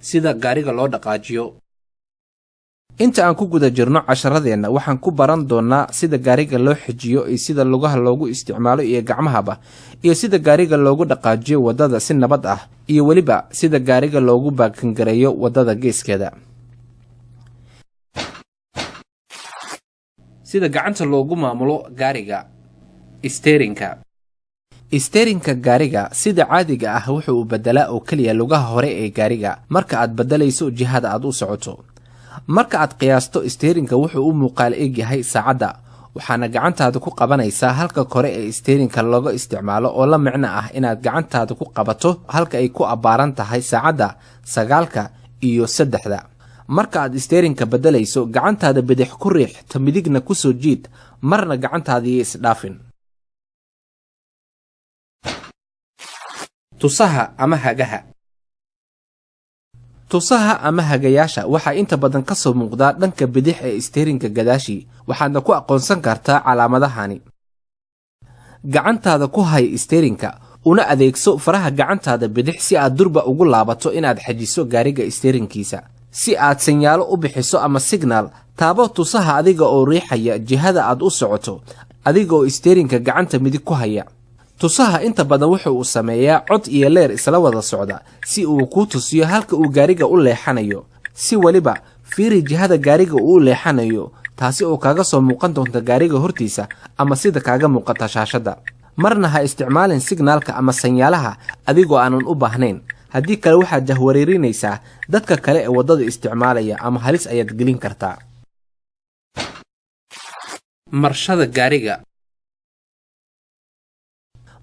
sida gaariga loo dhaqaajiyo. inta aan ku guda jirno casharadeenna waxaan ku baran doonaa sida gaariga loo xejiyo iyo sida lugaha loogu isticmaalo iyo gacmahaba, iyo sida gaariga loogu dhaqaajiyo waddada si nabad ah, iyo weliba sida gaariga loogu baakangareeyo waddada geeskeeda. sida gacanta loogu maamulo gaariga. isteerinka gaariga sida caadiga ah wuxuu beddelaa oo keliya lugaha hore ee gaariga marka aad beddelayso jihada aad u socoto. marka aad qiyaasto isteerinka wuxuu u muuqaal eg yahay saacadda, waxaana gacantaada ku qabanaysaa halka kore ee isteerinka looga isticmaalo oo la micno ah inaad gacantaada ku qabato halka ay ku abbaaran tahay saacadda 9 iyo 3. marka aad isteerinka beddelayso gacantaada bidix ku riix ta midigna ku soo jiid, marna gacantaadii isdhaafin. tusaha ama hagaha. tusaha ama hagayaasha waxaa inta badan ka soo muuqdaa dhanka bidix ee isteerinka gadaashii, waxaadna ku aqoonsan kartaa calaamadahani. gacantaada ku hay isteerinka una adeegso faraha gacantaada bidix si aad durba ugu laabato inaad xajiso gaariga isteerinkiisa. si aad sanyaalo u bixiso ama signaal, taabo tusaha adiga oo riixaya jihada aad u socoto adiga oo isteerinka gacanta midig ku haya. tusaha inta badan wuxuu uu sameeyaa cod iyo leer isla wada socda si uu kuu tusiyo halka uu gaariga u leexanayo. si waliba fiiri jihada gaariga uu u leexanayo, taasi oo kaaga soo muuqan doonta gaariga hortiisa ama sida kaaga muuqata shaashadda. marna ha isticmaalin signaalka ama sanyaalaha adigoo aanan u baahnayn, haddii kale waxaad jahwareerinaysaa dadka kale ee waddada isticmaalaya ama halis ayaad gelin kartaa. marshada gaariga.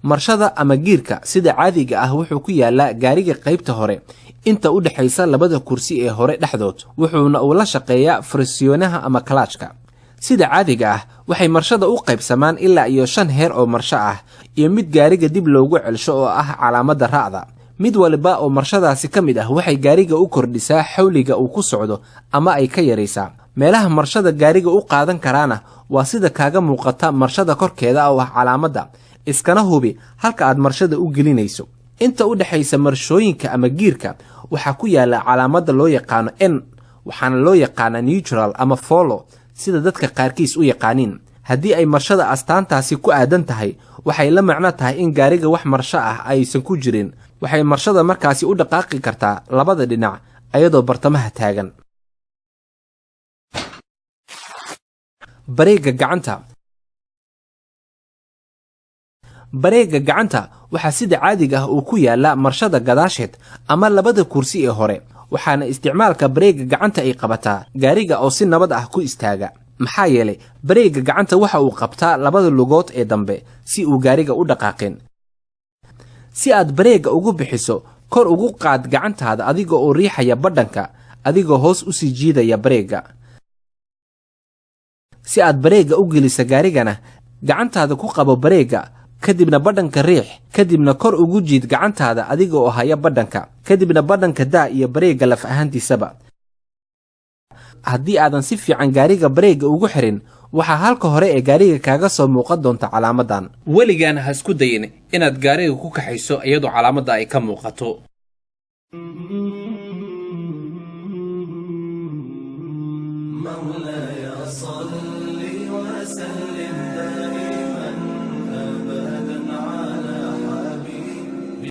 marshada ama giirka sida caadiga ah wuxuu ku yaalaa gaariga qaybta hore inta u dhaxaysa labada kursi ee hore dhexdood, wuxuuna uu la shaqeeyaa frisiyoonaha ama kalaajka. sida caadiga ah waxay marshada u qaybsamaan ilaa iyo 5 heer oo marsho ah iyo mid gaariga dib loogu celsho oo ah calaamadda raacda. mid waliba oo marshadaasi ka mid ah waxay gaariga u kordhisaa xawliga uu ku socdo ama ay ka yaraysaa. meelaha marshada gaariga u qaadan karaana waa sida kaaga muuqata marshada korkeeda oo ah calaamadda. iskana hubi halka aad marshada u gelinayso. inta u dhaxaysa marshooyinka ama giirka waxaa ku yaala calaamadda loo yaqaano N, waxaana loo yaqaanaa neutral ama follow sida dadka qaarkiis u yaqaaniin. haddii ay marshada astaantaasi ku aadan tahay, waxay la macno tahay in gaariga wax marsho ah aysan ku jirin. waxay marshada markaasi u dhaqaaqi kartaa labada dhinac ayadoo bartamaha taagan. bareega gacanta. bareega gacanta waxaa sida caadiga ah uu ku yaalaa marshada gadaasheed ama labada kursi ee hore, waxaana isticmaalka bareega gacanta ay qabataa gaariga oo si nabad ah ku istaaga. maxaa yeelay bareega gacanta waxa uu qabtaa labada lugood ee dambe si uu gaariga u dhaqaaqin. si aad bareega ugu bixiso, kor ugu qaad gacantaada adiga oo riixaya badhanka adigoo hoos u sii jiidaya bareega. si aad bareega u gelisa gaarigana, gacantaada ku qabo bareega, kadibna badhanka riix, kadibna kor ugu jiid gacantaada adiga oo haya badhanka, kadibna badhanka daa iyo bareega laf ahaantiisaba. haddii aadan si fiican gaariga bareega ugu xirin, waxaa halka hore ee gaariga kaaga soo muuqan doonta calaamadan. weligaana ha isku dayin inaad gaariga ku kaxayso iyadoo calaamadda ay ka muuqato.